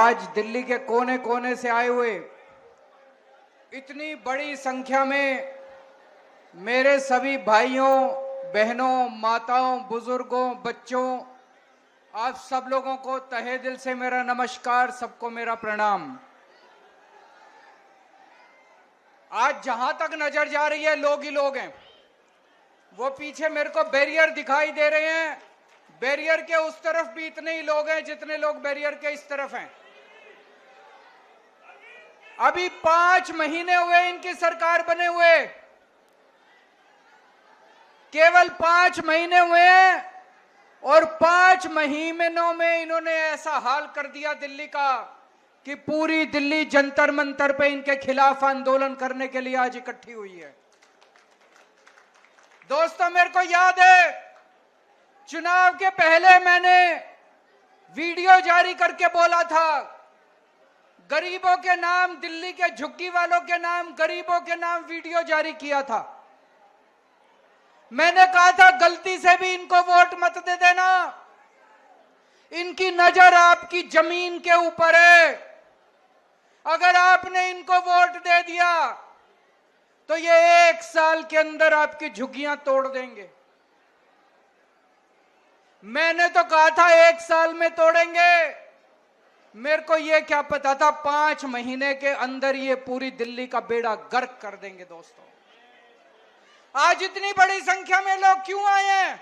आज दिल्ली के कोने कोने से आए हुए इतनी बड़ी संख्या में मेरे सभी भाइयों, बहनों, माताओं, बुजुर्गों, बच्चों, आप सब लोगों को तहे दिल से मेरा नमस्कार, सबको मेरा प्रणाम। आज जहां तक नजर जा रही है लोग ही लोग हैं। वो पीछे मेरे को बैरियर दिखाई दे रहे हैं, बैरियर के उस तरफ भी इतने ही लोग हैं जितने लोग बैरियर के इस तरफ हैं। अभी 5 महीने हुए इनकी सरकार बने हुए, केवल 5 महीने हुए हैं और 5 महीनों में इन्होंने ऐसा हाल कर दिया दिल्ली का कि पूरी दिल्ली जंतर मंतर पे इनके खिलाफ आंदोलन करने के लिए आज इकट्ठी हुई है। दोस्तों, मेरे को याद है चुनाव के पहले मैंने वीडियो जारी करके बोला था, गरीबों के नाम, दिल्ली के झुग्गी वालों के नाम, गरीबों के नाम वीडियो जारी किया था। मैंने कहा था गलती से भी इनको वोट मत दे देना, इनकी नजर आपकी जमीन के ऊपर है। अगर आपने इनको वोट दे दिया तो ये 1 साल के अंदर आपकी झुग्गियां तोड़ देंगे। मैंने तो कहा था 1 साल में तोड़ेंगे, मेरे को ये क्या पता था 5 महीने के अंदर ये पूरी दिल्ली का बेड़ा गर्क कर देंगे। दोस्तों, आज इतनी बड़ी संख्या में लोग क्यों आए हैं?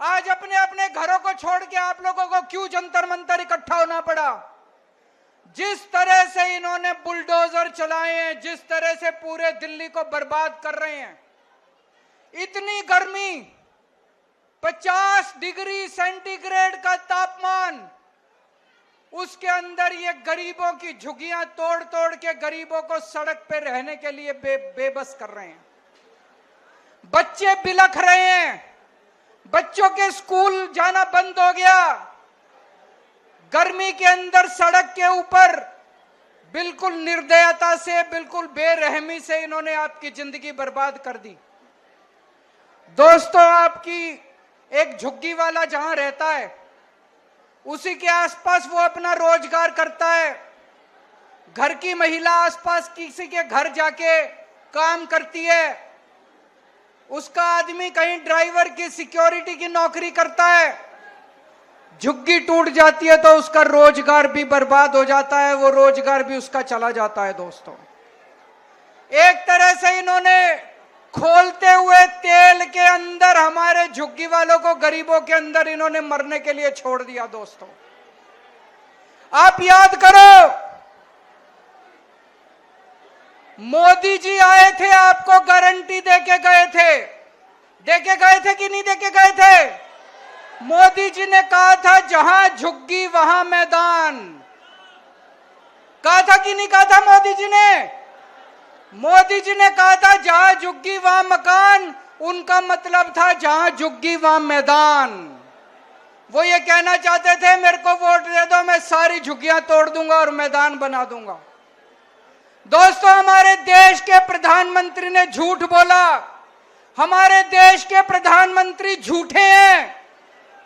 आज अपने अपने घरों को छोड़ के आप लोगों को क्यों जंतर मंतर इकट्ठा होना पड़ा? जिस तरह से इन्होंने बुलडोजर चलाए हैं, जिस तरह से पूरे दिल्ली को बर्बाद कर रहे हैं, इतनी गर्मी, 50 डिग्री सेंटीग्रेड का तापमान, उसके अंदर ये गरीबों की झुग्गियां तोड़ तोड़ के गरीबों को सड़क पे रहने के लिए बेबस कर रहे हैं। बच्चे बिलख रहे हैं, बच्चों के स्कूल जाना बंद हो गया। गर्मी के अंदर सड़क के ऊपर बिल्कुल निर्दयता से, बिल्कुल बेरहमी से इन्होंने आपकी जिंदगी बर्बाद कर दी। दोस्तों, आपकी एक झुग्गी वाला जहां रहता है उसी के आसपास वो अपना रोजगार करता है। घर की महिला आसपास किसी के घर जाके काम करती है, उसका आदमी कहीं ड्राइवर की, सिक्योरिटी की नौकरी करता है। झुग्गी टूट जाती है तो उसका रोजगार भी बर्बाद हो जाता है, वो रोजगार भी उसका चला जाता है। दोस्तों, एक तरह से इन्होंने खोलते हुए तेल के अंदर हमारे झुग्गी वालों को, गरीबों के अंदर इन्होंने मरने के लिए छोड़ दिया। दोस्तों, आप याद करो, मोदी जी आए थे, आपको गारंटी देके गए थे। देके गए थे कि नहीं देके गए थे? मोदी जी ने कहा था जहां झुग्गी वहां मैदान। कहा था कि नहीं कहा था मोदी जी ने? मोदी जी ने कहा था जहां झुग्गी वहां मकान, उनका मतलब था जहां झुग्गी वहां मैदान। वो ये कहना चाहते थे मेरे को वोट दे दो, मैं सारी झुग्गियां तोड़ दूंगा और मैदान बना दूंगा। दोस्तों, हमारे देश के प्रधानमंत्री ने झूठ बोला। हमारे देश के प्रधानमंत्री झूठे हैं।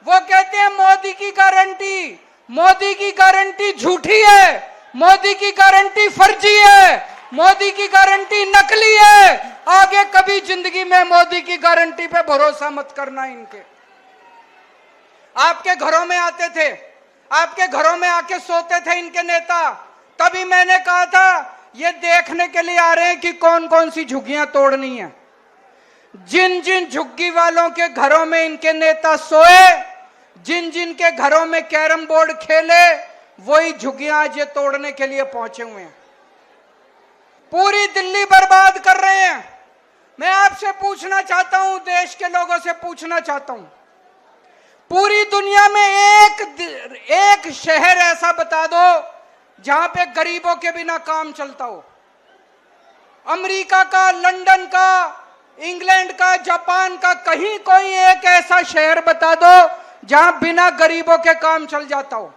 वो कहते हैं मोदी की गारंटी, मोदी की गारंटी झूठी है, मोदी की गारंटी फर्जी है, मोदी की गारंटी नकली है। आगे कभी जिंदगी में मोदी की गारंटी पे भरोसा मत करना इनके। आपके घरों में आते थे, आपके घरों में आके सोते थे इनके नेता। तभी मैंने कहा था ये देखने के लिए आ रहे हैं कि कौन कौन सी झुग्गियां तोड़नी है। जिन जिन झुग्गी वालों के घरों में इनके नेता सोए, जिन जिन के घरों में कैरम बोर्ड खेले, वही झुग्गियां आज ये तोड़ने के लिए पहुंचे हुए हैं। पूरी दिल्ली बर्बाद कर रहे हैं। मैं आपसे पूछना चाहता हूं, देश के लोगों से पूछना चाहता हूं, पूरी दुनिया में एक शहर ऐसा बता दो जहां पे गरीबों के बिना काम चलता हो। अमेरिका का, लंदन का, इंग्लैंड का, जापान का, कहीं कोई एक ऐसा शहर बता दो जहां बिना गरीबों के काम चल जाता हो।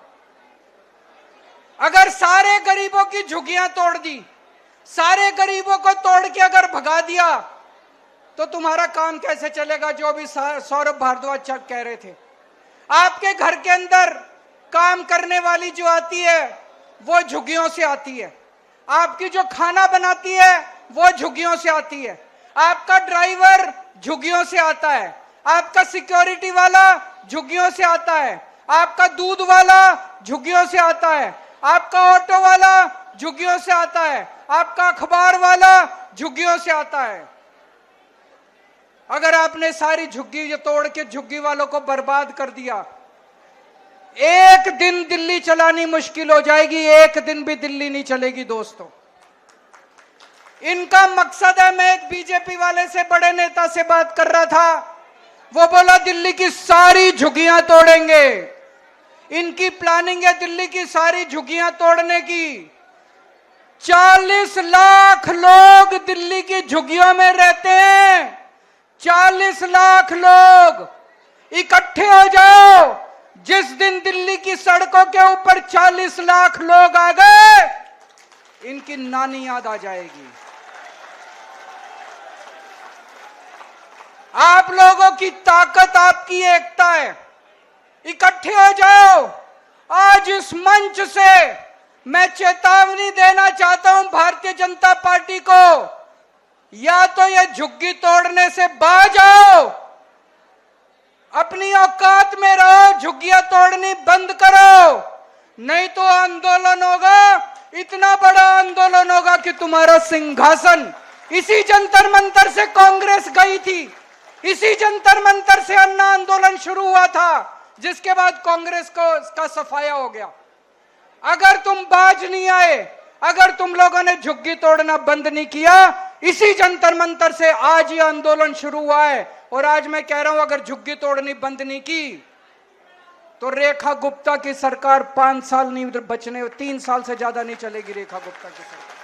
अगर सारे गरीबों की झुग्गियां तोड़ दी, सारे गरीबों को तोड़ के अगर भगा दिया तो तुम्हारा काम कैसे चलेगा? जो भी सौरभ भारद्वाज कह रहे थे, आपके घर के अंदर काम करने वाली जो आती है वो झुग्गियों से आती है, आपकी जो खाना बनाती है वो झुग्गियों से आती है, आपका ड्राइवर झुग्गियों से आता है, आपका सिक्योरिटी वाला झुग्गियों से आता है, आपका दूध वाला झुग्गियों से आता है, आपका ऑटो वाला झुग्गियों से आता है, आपका अखबार वाला झुग्गियों से आता है। अगर आपने सारी झुग्गी तोड़ के झुग्गी वालों को बर्बाद कर दिया, एक दिन दिल्ली चलानी मुश्किल हो जाएगी, एक दिन भी दिल्ली नहीं चलेगी दोस्तों। इनका मकसद है, मैं एक बीजेपी वाले से, बड़े नेता से बात कर रहा था, वो बोला दिल्ली की सारी झुग्गियां तोड़ेंगे। इनकी प्लानिंग है दिल्ली की सारी झुग्गियां तोड़ने की। 40 लाख लोग दिल्ली की झुग्गियों में रहते हैं। 40 लाख लोग इकट्ठे हो जाओ। जिस दिन दिल्ली की सड़कों के ऊपर 40 लाख लोग आ गए, इनकी नानी याद आ जाएगी। आप लोगों की ताकत, आपकी एकता है। इकट्ठे हो जाओ। आज इस मंच से मैं चेतावनी देना चाहता हूं भारतीय जनता पार्टी को, या तो ये झुग्गी तोड़ने से बाज आओ, अपनी औकात में रहो, झुग्गियां तोड़नी बंद करो, नहीं तो आंदोलन होगा, इतना बड़ा आंदोलन होगा कि तुम्हारा सिंहासन। इसी जंतर मंतर से कांग्रेस गई थी, इसी जंतर मंतर से अन्ना आंदोलन शुरू हुआ था, जिसके बाद कांग्रेस को इसका सफाया हो गया। अगर तुम बाज नहीं आए, अगर तुम लोगों ने झुग्गी तोड़ना बंद नहीं किया, इसी जंतर मंतर से आज ये आंदोलन शुरू हुआ है। और आज मैं कह रहा हूं, अगर झुग्गी तोड़नी बंद नहीं की तो रेखा गुप्ता की सरकार 5 साल नहीं बचने, 3 साल से ज्यादा नहीं चलेगी रेखा गुप्ता की सरकार।